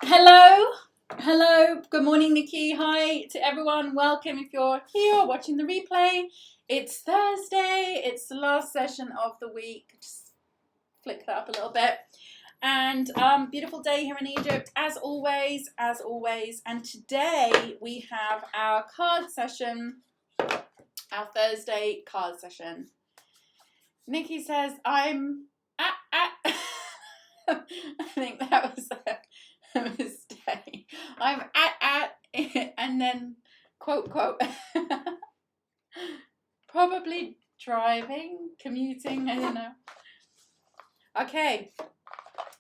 Hello, hello, good morning, Nikki. Hi to everyone. Welcome if you're here watching the replay. It's Thursday, it's the last session of the week. Just flick that up a little bit. And beautiful day here in Egypt, as always, as always. And today we have our card session, our Thursday card session. Nikki says, I'm at. I think that was a mistake. I'm at, and then quote, probably driving, commuting, I don't know. Okay,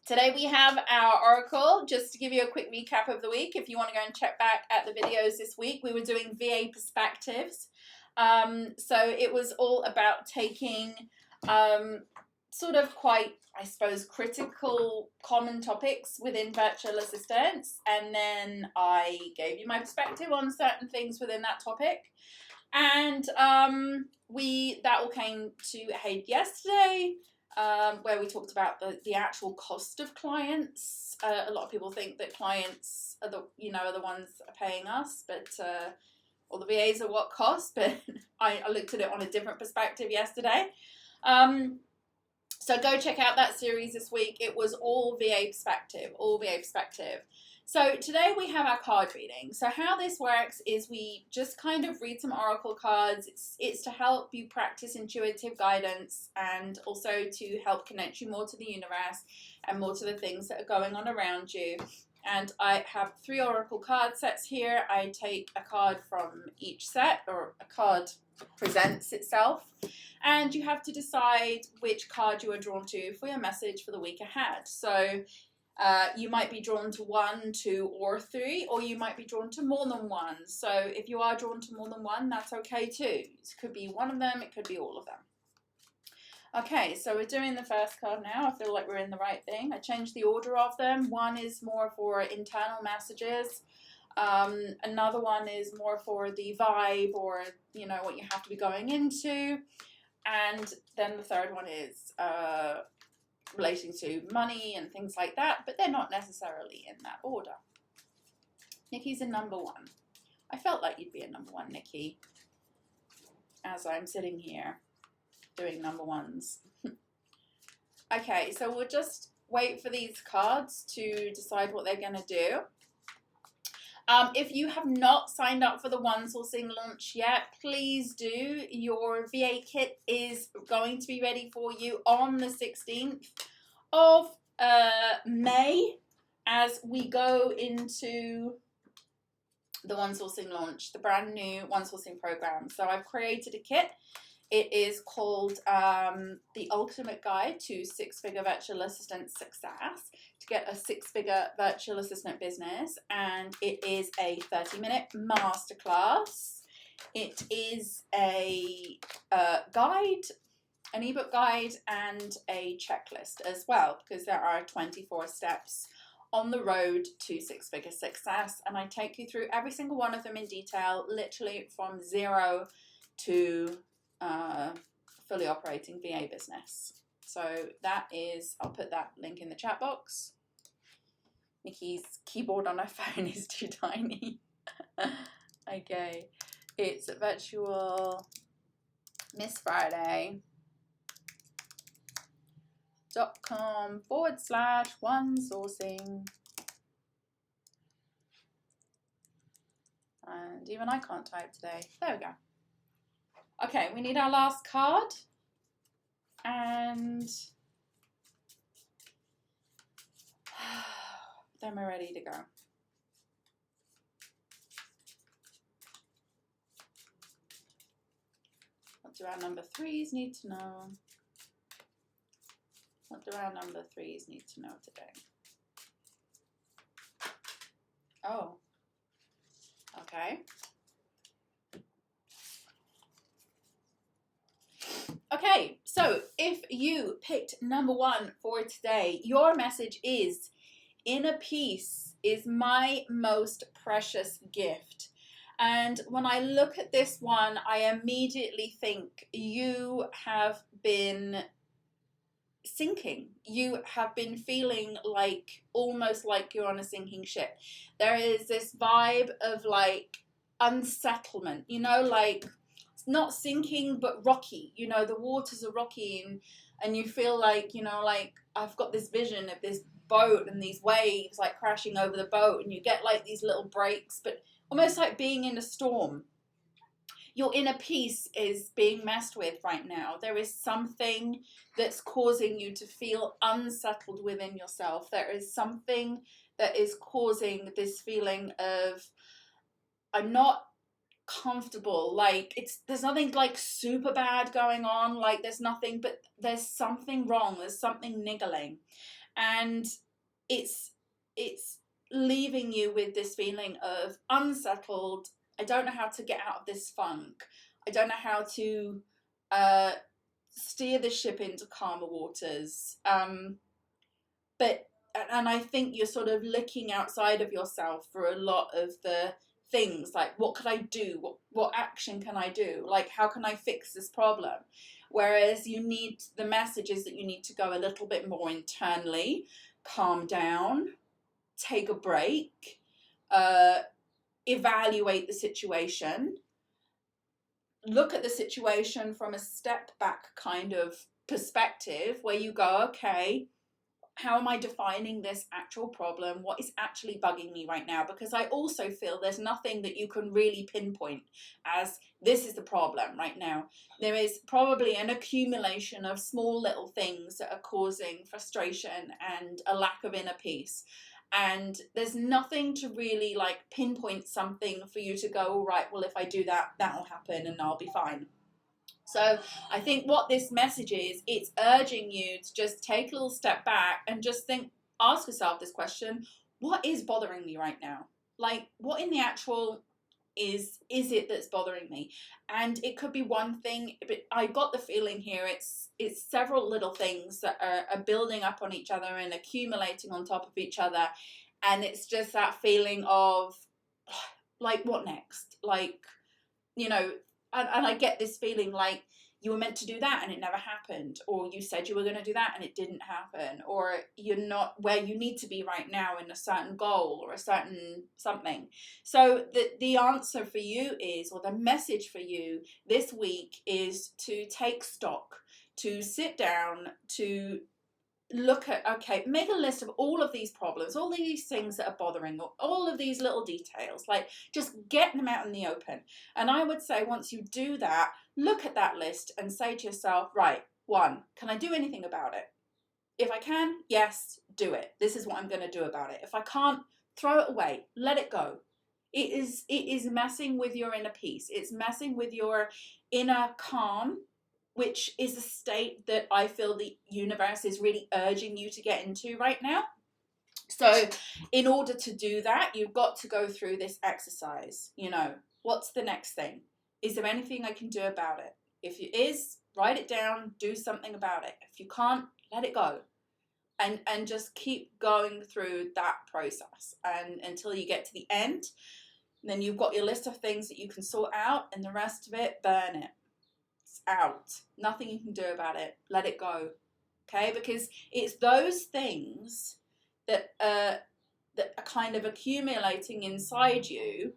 today we have our oracle. Just to give you a quick recap of the week, if you want to go and check back at the videos this week, we were doing VA perspectives. So it was all about taking sort of quite, I suppose, critical common topics within virtual assistants, and then I gave you my perspective on certain things within that topic. And that all came to a head yesterday, where we talked about the actual cost of clients. A lot of people think that clients are the ones paying us, but or the VAs are what cost, but I looked at it on a different perspective yesterday. So go check out that series this week. It was all VA perspective, So today we have our card reading. So how this works is we just kind of read some oracle cards. It's to help you practice intuitive guidance and also to help connect you more to the universe and more to the things that are going on around you. And I have 3 oracle card sets here. I take a card from each set, or a card presents itself, and you have to decide which card you are drawn to for your message for the week ahead. So you might be drawn to 1, 2, or 3, or you might be drawn to more than 1. So if you are drawn to more than 1, that's okay too. It could be one of them, it could be all of them. Okay, so we're doing the first card now. I feel like we're in the right thing. I changed the order of them. One is more for internal messages. Another one is more for the vibe, or what you have to be going into. And then the third one is relating to money and things like that, but they're not necessarily in that order. Nikki's in number 1. I felt like you'd be in number 1, Nikki, as I'm sitting here doing number 1s. Okay, so we'll just wait for these cards to decide what they're going to do. If you have not signed up for the One Sourcing launch yet, please do. Your VA kit is going to be ready for you on the 16th of May as we go into the One Sourcing launch, the brand new One Sourcing program. So I've created a kit. It is called The Ultimate Guide to 6-Figure Virtual Assistant Success, to get a 6-figure virtual assistant business. And it is a 30-minute masterclass. It is a guide, an ebook guide, and a checklist as well, because there are 24 steps on the road to 6-figure success. And I take you through every single one of them in detail, literally from 0 to fully operating VA business. So that is, I'll put that link in the chat box. Nikki's keyboard on her phone is too tiny. Okay, it's virtual Miss Friday.com/one sourcing. And even I can't type today. There we go. Okay, we need our last card, and then we're ready to go. What do our number 3s need to know? What do our number 3s need to know today? Oh, okay. Okay, so if you picked number 1 for today, your message is, inner peace is my most precious gift. And when I look at this one, I immediately think you have been sinking. You have been feeling like almost like you're on a sinking ship. There is this vibe of like unsettlement, you know, like it's not sinking but rocky. You know, the waters are rocky, and you feel like, you know, like I've got this vision of this boat and these waves like crashing over the boat, and you get like these little breaks, but almost like being in a storm. Your inner peace is being messed with right now. There is something that's causing you to feel unsettled within yourself. There is something that is causing this feeling of, I'm not comfortable. Like there's nothing like super bad going on. Like there's nothing, but there's something wrong. There's something niggling. And it's leaving you with this feeling of unsettled. I don't know how to get out of this funk. I don't know how to steer the ship into calmer waters. But I think you're sort of looking outside of yourself for a lot of the things, like what could I do? What action can I do? Like how can I fix this problem? Whereas the message is that you need to go a little bit more internally, calm down, take a break, evaluate the situation, look at the situation from a step back kind of perspective where you go, okay, how am I defining this actual problem? What is actually bugging me right now? Because I also feel there's nothing that you can really pinpoint as this is the problem right now. There is probably an accumulation of small little things that are causing frustration and a lack of inner peace. And there's nothing to really like pinpoint something for you to go, all right, well, if I do that, that'll happen and I'll be fine. So I think what this message is, it's urging you to just take a little step back and just ask yourself this question: what is bothering me right now? Like, what in the actual is it that's bothering me? And it could be one thing, but I got the feeling here it's several little things that are building up on each other and accumulating on top of each other. And it's just that feeling of like, what next? Like, you know, and I get this feeling like you were meant to do that and it never happened, or you said you were going to do that and it didn't happen, or you're not where you need to be right now in a certain goal or a certain something. So the answer for you is, or the message for you this week is to take stock, to sit down, to look at, okay, make a list of all of these problems, all of these things that are bothering, all of these little details, like just get them out in the open. And I would say once you do that, look at that list and say to yourself, right, 1, can I do anything about it? If I can, yes, do it. This is what I'm going to do about it. If I can't, throw it away, let it go. It is messing with your inner peace. It's messing with your inner calm, which is a state that I feel the universe is really urging you to get into right now. So in order to do that, you've got to go through this exercise. You know, what's the next thing? Is there anything I can do about it? If it is, write it down, do something about it. If you can't, let it go. And just keep going through that process and until you get to the end. Then you've got your list of things that you can sort out, and the rest of it, burn it. Out. Nothing you can do about it. Let it go. Okay? Because it's those things that are kind of accumulating inside you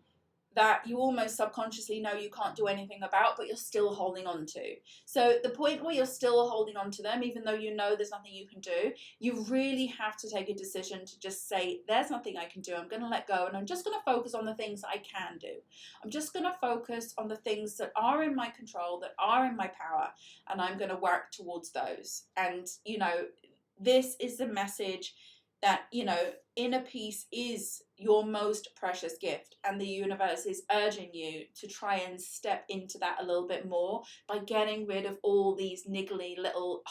that you almost subconsciously know you can't do anything about, but you're still holding on to. So the point where you're still holding on to them, even though you know there's nothing you can do, you really have to take a decision to just say, there's nothing I can do. I'm going to let go, and I'm just going to focus on the things I can do. I'm just going to focus on the things that are in my control, that are in my power, and I'm going to work towards those. And, you know, this is the message that, you know, inner peace is your most precious gift, and the universe is urging you to try and step into that a little bit more by getting rid of all these niggly little,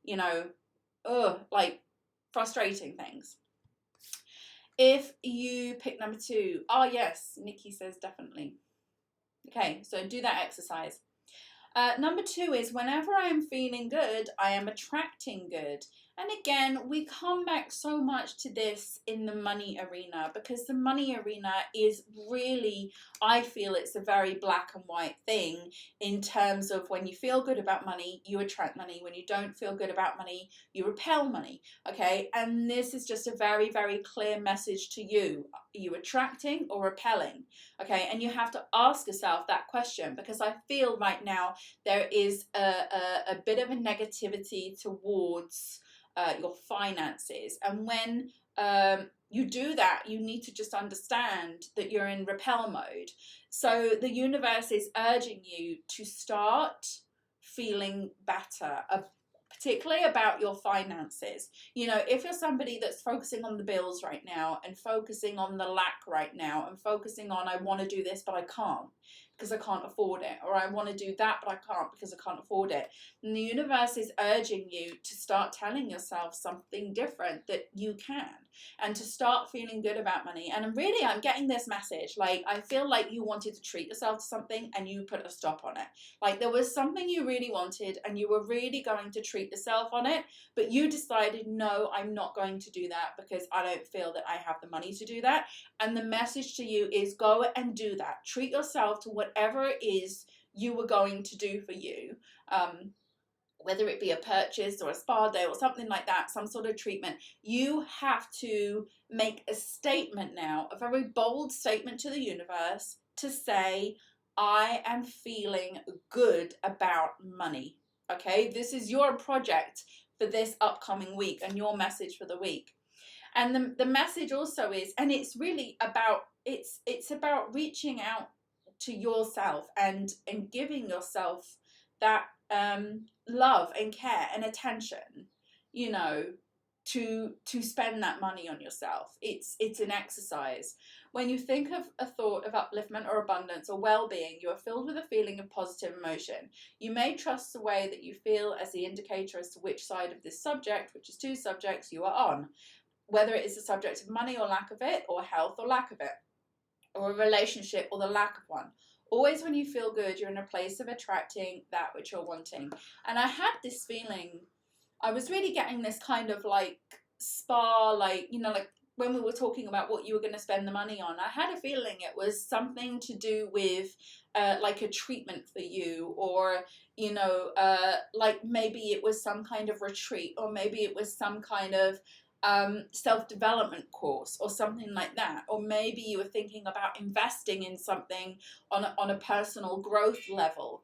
you know, like frustrating things. If you pick number 2, yes, Nikki says definitely. Okay, so do that exercise. Number 2 is, whenever I am feeling good, I am attracting good. And again, we come back so much to this in the money arena, because the money arena is really, I feel it's a very black and white thing in terms of when you feel good about money, you attract money. When you don't feel good about money, you repel money. Okay. And this is just a very, very clear message to you. Are you attracting or repelling? Okay. And you have to ask yourself that question, because I feel right now there is a bit of a negativity towards your finances. And when you do that, you need to just understand that you're in repel mode. So the universe is urging you to start feeling better, particularly about your finances. You know, if you're somebody that's focusing on the bills right now and focusing on the lack right now and focusing on, I want to do this, but I can't because I can't afford it, or I want to do that, but I can't because I can't afford it. And the universe is urging you to start telling yourself something different, that you can, and to start feeling good about money. And really, I'm getting this message, like, I feel like you wanted to treat yourself to something and you put a stop on it. Like, there was something you really wanted and you were really going to treat yourself on it, but you decided, no, I'm not going to do that because I don't feel that I have the money to do that. And the message to you is, go and do that. Treat yourself to whatever it is you were going to do for you. Whether it be a purchase or a spa day or something like that, some sort of treatment, you have to make a statement now, a very bold statement to the universe, to say, I am feeling good about money. Okay, this is your project for this upcoming week and your message for the week. And the message also is, and it's really about, it's about reaching out to yourself and giving yourself that love and care and attention, you know, to spend that money on yourself. It's an exercise. When you think of a thought of upliftment or abundance or well-being, you are filled with a feeling of positive emotion. You may trust the way that you feel as the indicator as to which side of this subject, which is two subjects, you are on. Whether it is the subject of money or lack of it, or health or lack of it, or a relationship or the lack of one. Always when you feel good, you're in a place of attracting that which you're wanting. And I had this feeling, I was really getting this kind of like spa, like, you know, like when we were talking about what you were going to spend the money on, I had a feeling it was something to do with like a treatment for you, or, you know, like maybe it was some kind of retreat, or maybe it was some kind of self-development course or something like that. Or maybe you were thinking about investing in something on a personal growth level,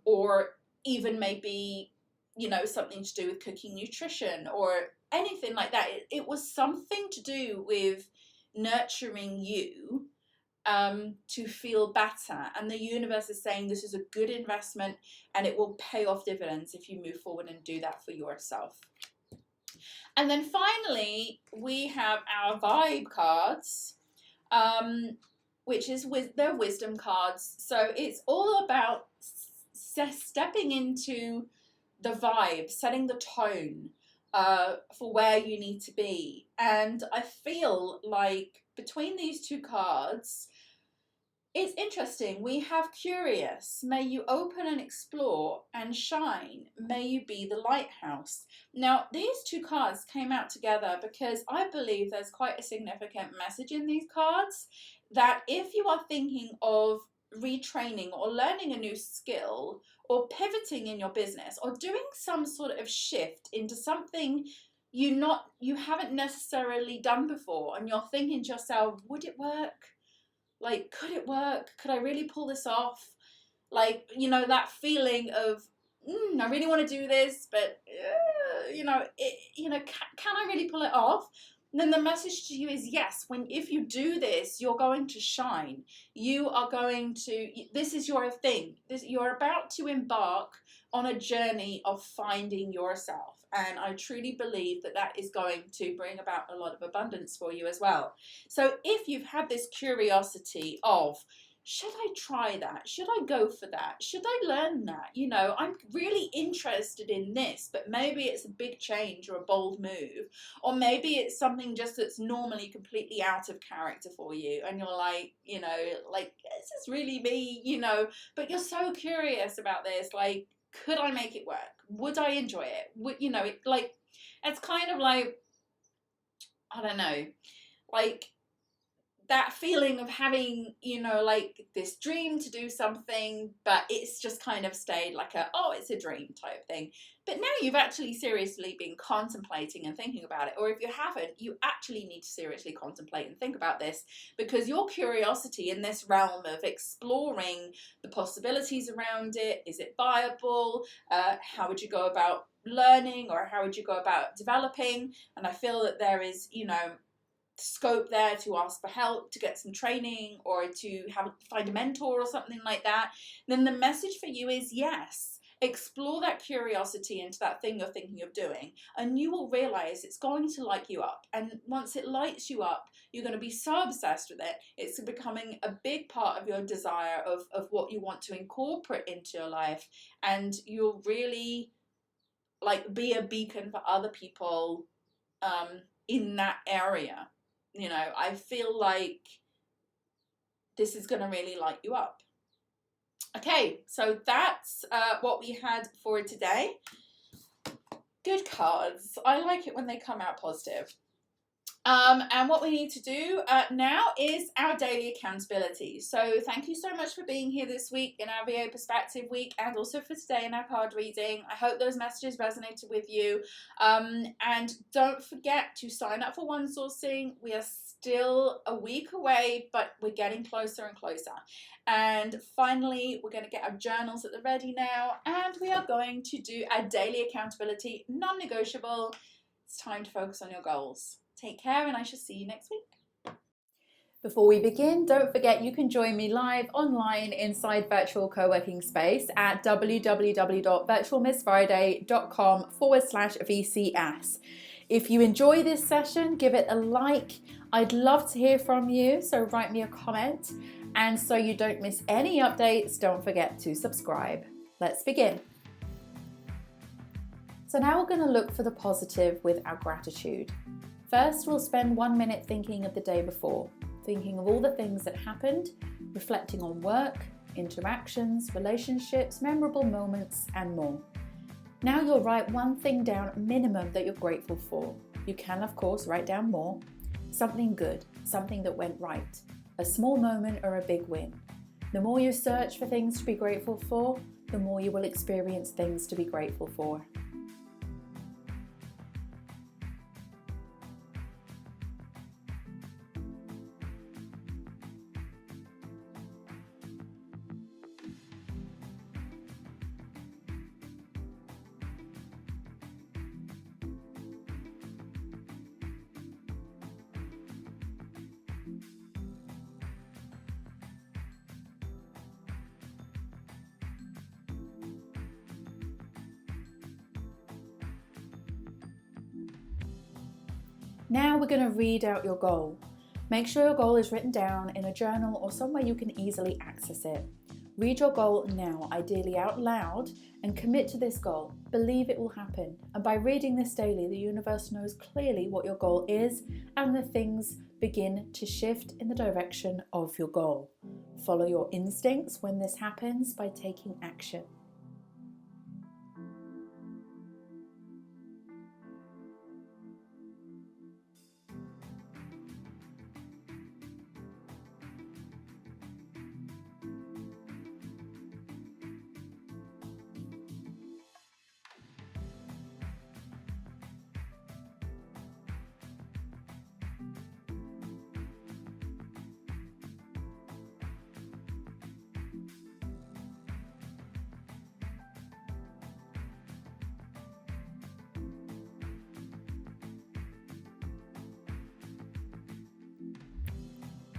or even maybe, you know, something to do with cooking, nutrition, or anything like that. It was something to do with nurturing you to feel better. And the universe is saying this is a good investment and it will pay off dividends if you move forward and do that for yourself. And then finally, we have our vibe cards, which is their wisdom cards. So it's all about stepping into the vibe, setting the tone for where you need to be. And I feel like between these two cards, it's interesting. We have curious. May you open and explore, and shine. May you be the lighthouse. Now, these two cards came out together because I believe there's quite a significant message in these cards, that if you are thinking of retraining or learning a new skill or pivoting in your business or doing some sort of shift into something you haven't necessarily done before, and you're thinking to yourself, would it work? Like, could it work? Could I really pull this off? Like, you know, that feeling of, I really want to do this, but, can I really pull it off? And then the message to you is, yes, if you do this, you're going to shine. You are going to, this is your thing. You're about to embark on a journey of finding yourself. And I truly believe that that is going to bring about a lot of abundance for you as well. So if you've had this curiosity of, should I try that? Should I go for that? Should I learn that? You know, I'm really interested in this, but maybe it's a big change or a bold move. Or maybe it's something just that's normally completely out of character for you. And you're like, you know, like, this is really me, you know, but you're so curious about this. Like, could I make it work? Would I enjoy it? Would, you know, It's kind of like, I don't know, like that feeling of having, like this dream to do something, but it's just kind of stayed like it's a dream type thing. But now you've actually seriously been contemplating and thinking about it. Or if you haven't, you actually need to seriously contemplate and think about this, because your curiosity in this realm of exploring the possibilities around it, is it viable? How would you go about learning, or how would you go about developing? And I feel that there is, scope there to ask for help, to get some training, or to find a mentor or something like that. Then the message for you is yes. Explore that curiosity into that thing you're thinking of doing, and you will realize it's going to light you up. And once it lights you up, you're going to be so obsessed with it, it's becoming a big part of your desire of what you want to incorporate into your life. And you'll really like be a beacon for other people in that area. I feel like this is going to really light you up. Okay, so that's what we had for today. Good cards. I like it when they come out positive. And what we need to do now is our daily accountability. So thank you so much for being here this week in our VA Perspective Week, and also for today in our card reading. I hope those messages resonated with you. And don't forget to sign up for One Sourcing. We are still a week away, but we're getting closer and closer. And finally, we're going to get our journals at the ready now, and we are going to do our daily accountability, non-negotiable. It's time to focus on your goals. Take care, and I shall see you next week. Before we begin, don't forget you can join me live online inside Virtual Co-working Space at www.virtualmissfriday.com/VCS. If you enjoy this session, give it a like. I'd love to hear from you, so write me a comment. And so you don't miss any updates, don't forget to subscribe. Let's begin. So now we're going to look for the positive with our gratitude. First, we'll spend 1 minute thinking of the day before, thinking of all the things that happened, reflecting on work, interactions, relationships, memorable moments, and more. Now you'll write one thing down minimum that you're grateful for. You can, of course, write down more. Something good, something that went right, a small moment or a big win. The more you search for things to be grateful for, the more you will experience things to be grateful for. Now we're going to read out your goal. Make sure your goal is written down in a journal or somewhere you can easily access it. Read your goal now, ideally out loud, and commit to this goal. Believe it will happen. And by reading this daily, the universe knows clearly what your goal is, and the things begin to shift in the direction of your goal. Follow your instincts when this happens by taking action.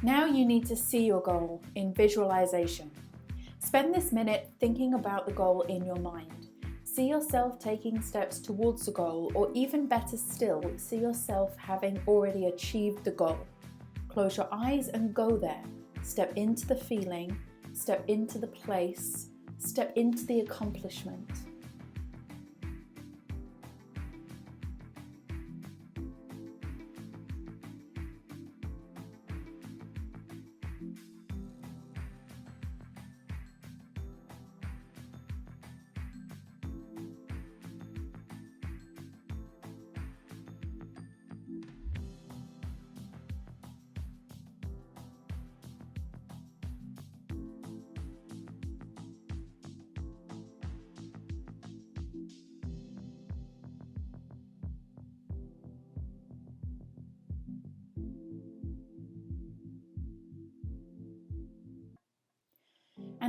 Now you need to see your goal in visualization. Spend this minute thinking about the goal in your mind. See yourself taking steps towards the goal, or even better still, see yourself having already achieved the goal. Close your eyes and go there. Step into the feeling, step into the place, step into the accomplishment.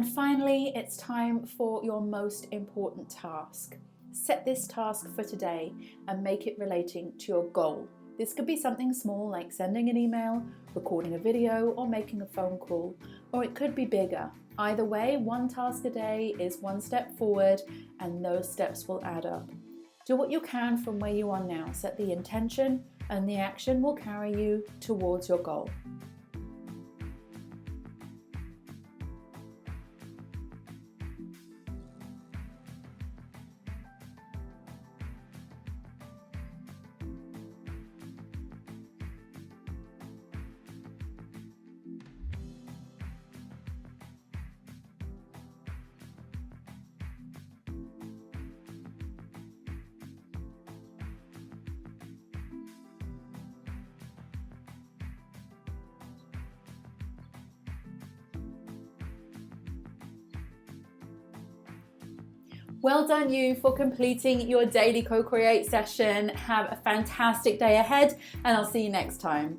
And finally, it's time for your most important task. Set this task for today and make it relating to your goal. This could be something small like sending an email, recording a video, or making a phone call, or it could be bigger. Either way, one task a day is one step forward, and those steps will add up. Do what you can from where you are now. Set the intention, and the action will carry you towards your goal. Well done you for completing your daily co-create session. Have a fantastic day ahead, and I'll see you next time.